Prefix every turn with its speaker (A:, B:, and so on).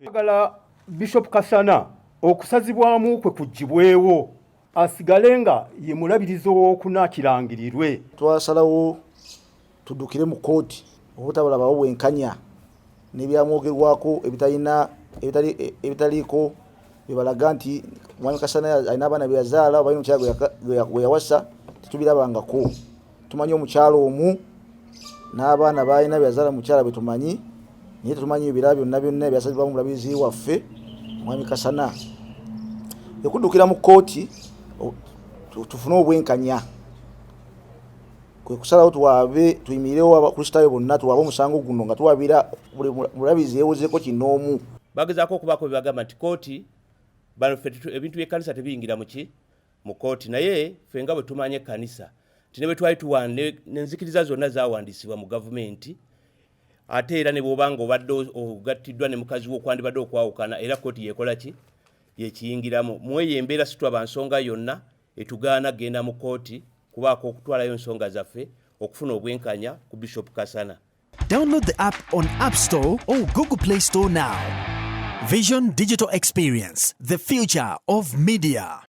A: Agala Bishop Kasana okusazibwamu kwe kujibwewo asigale nga ye mulabirizo w'okunaakirangirirwe.
B: Twasalawo tuddukire mu kooti obutabala bawo bwenkanya n'ebyamwogerwako ebitaliiko bibalaga nti Mwami Kasana alina abaana bye yazaala oba omukyala gwe yawasa tetubirabangako. Tumanyi omukyalo omu n'abaana balina bye yazaala mukyala bwe tumanyi, naye tetumanyi ebirala byonna byasazibwamu mulabirizi waffe Mwami Kasana. Okuddukira mu kooti tufune obwenkanya kwe kusalawo tuyimirewo Abakristaayo bonna tuwabe omusango guno nga tuwabira buli mulabirizi yeewozeeko kinoomu.
C: Bagezaako okubaako byebagamba nti kooti bano ebintu by'ekkanisa tebiyingira mu kooti, naye ffe nga bwe tumanye ekkanisa nti ne bwe twali tuwande n'enzikiriza zonna zaawandiisibwa mu gavumenti, ate era ne bw'obanga obadde ogattiddwa ne mukazi wo okwandibadde okwawukana era kooti yeekola ki yekiyingiramu. Mweyo embeera si twaba nsonga yonna etugaana genda mu kooti kubaako okutwalayo ensonga zaffe okufuna obwenkanya ku Bishop Kasana.
D: Download the app on App Store or Google Play Store now. Vision Digital Experience, the future of media.